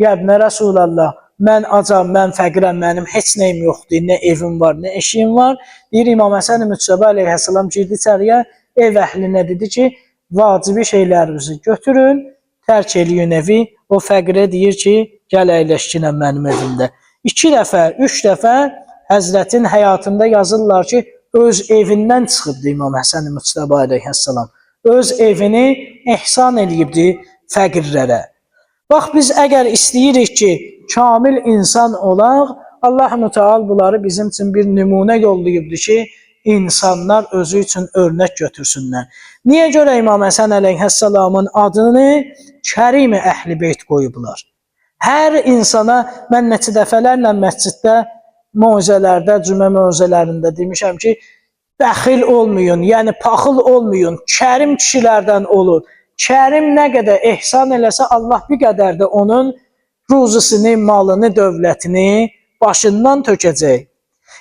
yəbnə Rəsulallah, mən acam, mən fəqirəm, mənim heç nəyim yoxdur, nə evim var, nə eşiyim var. Deyir, İmam Həsən-i Müctəba əleyhəssalam girdi içəriyə, ev əhlinə dedi ki, vacibi şeylərimizi götürün, tərk eləyin evi. O fəqirə deyir ki, gəl əyləşkinəm mənim evimdə. 2 dəfə, 3 dəfə Həzrətin həyatında yazırlar ki, öz evindən çıxıbdı İmam Həsən-i Müctəba əleyhəssalam. Öz evini ihsan eləyibdi fəqirlərə. Bax, biz əgər istəyirik ki, kamil insan olaq, Allah-u Teala bunları bizim üçün bir nümunə yollayıbdır ki, insanlar özü üçün örnək götürsünlər. Niyə görə İmam Həsən əleyhəssalamın adını Kərim-i Əhl-i-Beyt qoyublar? Hər insana mən neçə dəfələrlə məsciddə, moizələrdə, cümə moizələrində demişəm ki, bəxil olmayın, yəni paxıl olmayın, kərim kişilərdən olun. Kərim nə qədər ehsan eləsə, Allah bir qədər də onun ruzusunu, malını, dövlətini başından tökəcək.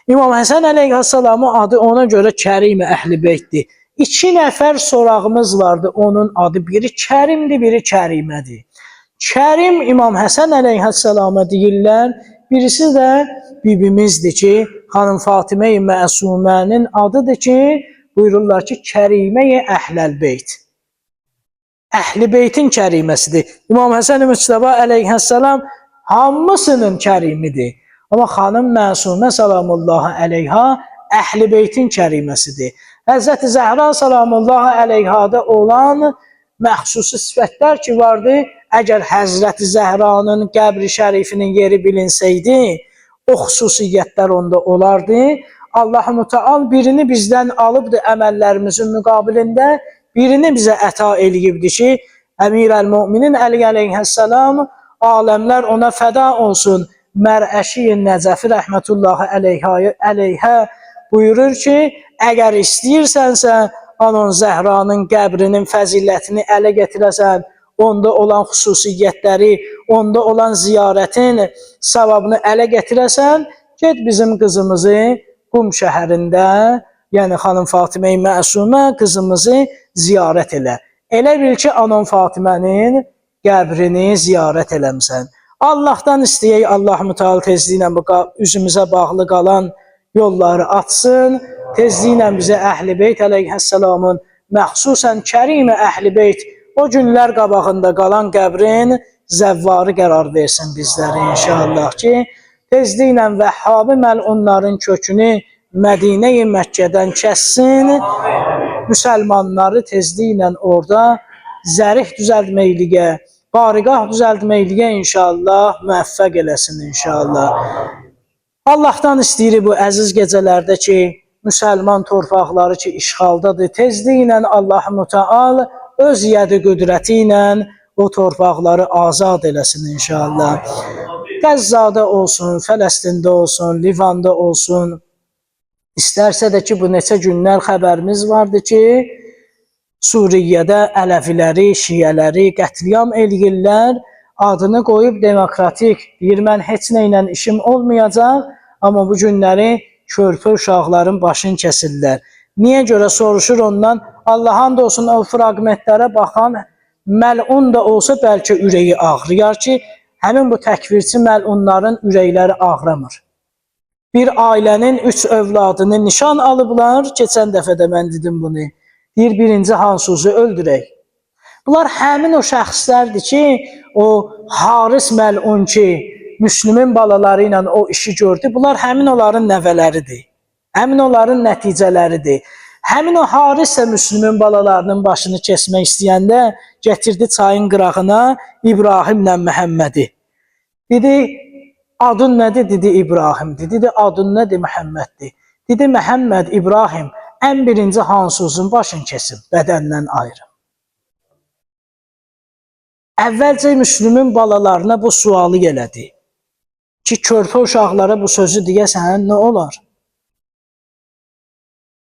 İmam Həsən əleyhissalamın adı ona görə Kərim-i Əhl-i-Beytdir. 2 nəfər sorağımız vardı, onun adı biri Kərimdir, biri Kərimədir. Kərim İmam Həsən əleyhissalama deyirlər, birisi də bibimizdir ki, xanım Fatimə-i Məsumənin adıdır ki, buyururlar ki, Kərimə-i Əhl-i-Beyt. Əhl-i Beytin kəriməsidir. İmam Həsən-i Müctəba əleyhissalam hamısının kərimidir. Amma xanım Məsumə salamullahi əleyha Əhl-i Beytin kəriməsidir. Həzrəti Zəhra salamullahi əleyhada olan məxsusi sifətlər ki vardı, əgər Həzrəti Zəhranın qəbri şərifinin yeri bilinsəydi, o xüsusiyyətlər onda olardı. Allah-u Teala birini bizdən alıbdı əməllərimizin müqabilində, birini bizə əta eləyibdir ki, Əmir-əl-Müminin Əli əleyhissalam aləmlər ona fəda olsun. Mərəşi Nəcəfi rəhmətullahi əleyhə buyurur ki, əgər istəyirsənsə, Anon Zəhranın qəbrinin fəzilətini ələ gətirəsən, onda olan xüsusiyyətləri, onda olan ziyarətin savabını ələ gətirəsən, get bizim qızımızı Qum şəhərində, yəni xanım Fatimə-i Məsumə qızımızı ziyarət elə. Elə bil ki, Anon Fatimənin qəbrini ziyarət eləmsən. Allahdan istəyək, Allah-u Teala tezliklə üzümüzə bağlı qalan yolları açsın, tezliklə bizə Əhl-i Beyt əleyhissalamın məxsusən Kərim-i Əhl-i Beyt o günlər qabağında qalan qəbrin zəvvarı qərar versin bizləri inşallah ki, tezliklə Vəhhabi məlunların kökünü Mədinə-i Məkkədən kəssin, müsəlmanları tezliklə orada zərih düzəltməkliyə, barigah düzəltməkliyə inşallah müvəffəq eləsin inşallah. Allahdan istəyirik bu əziz gecələrdə ki, müsəlman torpaqları ki işğaldadır, tezliklə Allah-u Teala öz yədi qüdrəti ilə o torpaqları azad eləsin inşallah. Qəzzada olsun, Fələstində olsun, Livanda olsun, İstərsə də ki, bu neçə günlər xəbərimiz vardı ki, Suriyədə Ələviləri, Şiyələri qətliam eləyirlər. Adını qoyub demokratik, deyir mən heç nə ilə işim olmayacaq, amma bu günləri körpə uşaqların başını kəsirlər. Niyə görə soruşur ondan? Allah and olsun o fraqmentlərə baxan məlun da olsa bəlkə ürəyi ağrıyar ki, həmin bu təkvirçi məlunların ürəkləri ağrımır. Bir ailənin 3 övladını nişan alıblar, keçən dəfə də mən dedim bunu. Deyir, birinci Hansuzu öldürək. Bunlar həmin o şəxslərdir ki, o Haris məlun ki, Müslümin balaları ilə o işi gördü. Bunlar həmin onların nəvələridir. Həmin onların nəticələridir. Həmin o Haris də Müslümin balalarının başını kesmək istəyəndə gətirdi çayın qırağına İbrahimlə Məhəmmədi. Dedi, adın nədir? Dedi, İbrahimdir. Dedi, adın nədir? Məhəmməddir. Dedi, Məhəmməd, İbrahim ən birinci Hansuzun başını kesib, bədəndən ayrı. Əvvəlcə Müslümin balalarına bu sualı elədi ki, körpə uşaqlara bu sözü deyəsən nə olar?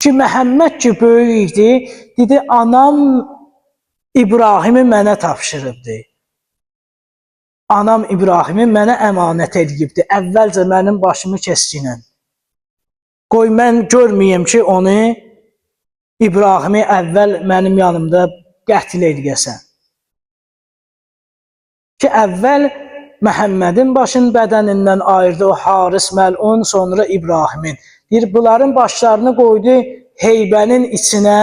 Ki, Məhəmməd ki, böyük idi, dedi, anam İbrahimi mənə tapşırıbdı. Anam İbrahimi mənə əmanət edibdi, əvvəlcə mənim başımı keskinən. Qoy mən görməyim ki, onu İbrahimi əvvəl mənim yanımda qətl edəsən. Ki, əvvəl Məhəmmədin başın bədənindən ayırdı o Haris məlun, sonra İbrahimin. Deyir, bunların başlarını qoydu heybənin içinə,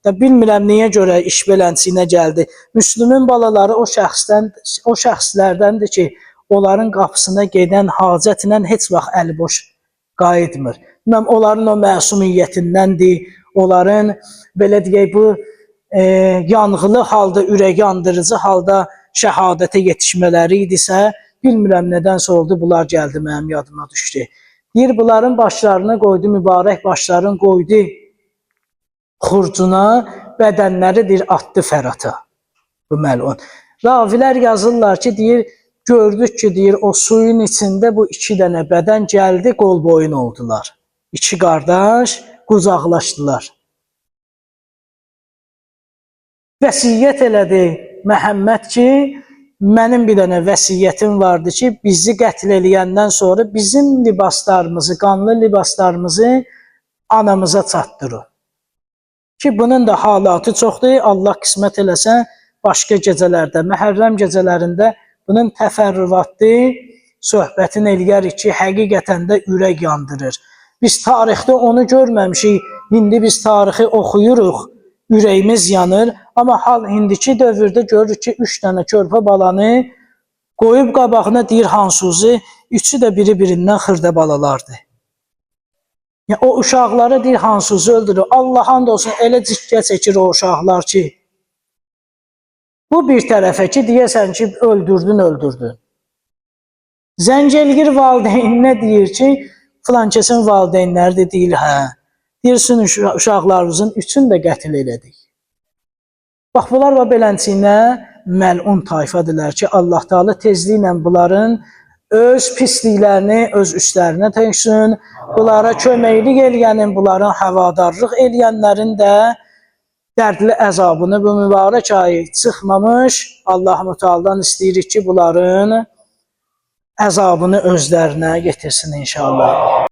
da bilmirəm niyə görə iş belənçiyinə gəldi. Müslümin balaları o şəxslərdəndir ki, onların qapısına gedən hacətlə heç vaxt əliboş qayıtmır. Bilməm, onların o məsumiyyətindəndir, onların, belə deyək, bu yanğılı halda, ürək yandırıcı halda şəhadətə yetişmələri idisə, bilmirəm nədənsə oldu, bunlar gəldi, mənim yadıma düşdü. Deyir, bunların başlarını qoydu, mübarək başlarını qoydu xurcuna, bədənləridir, atdı Fərata, bu məlun. Ravilər yazırlar ki, deyir, gördük ki, deyir, o suyun içində bu 2 dənə bədən gəldi, qol boyun oldular. 2 qardaş qucaqlaşdılar. Vəsiyyət elədi Məhəmməd ki, mənim bir dənə vəsiyyətim vardı ki, bizi qətl eləyəndən sonra bizim libaslarımızı, qanlı libaslarımızı anamıza çatdırır. Ki, bunun da halatı çoxdur. Allah qismət eləsə, başqa gecələrdə, Məhərrəm gecələrində bunun təfərrüvatlı söhbətini eləyərik ki, həqiqətən də ürək yandırır. Biz tarixdə onu görməmişik, indi biz tarixi oxuyuruq, ürəyimiz yanır. Amma hal indiki dövrdə görürük ki, 3 dənə körpə balanı qoyub qabağına deyir Hansuzi, 3'ü də biri-birindən xırda balalardır. O uşaqları deyir Hansuzi öldürür. Allah and olsun elə cikə çəkir o uşaqlar ki, bu bir tərəfə ki, deyəsən ki, öldürdün. Zəng elgir valideyninə deyir ki, filan kəsin valideynləri de deyil, hə. Deyirsin, uşaqlarımızın 3'ünü də qətl elədik. Bax, bunlar var belənçiyinə məlun tayfadırlar ki, Allah Teala tezliklə bunların öz pisliklərini öz üstlərinə töksün, bunlara köməklik eləyənin, bunların həvadarlıq eləyənlərin də dərdli əzabını bu mübarək ayı çıxmamış, Allah-u Teala'dan istəyirik ki, bunların əzabını özlərinə getirsin inşallah.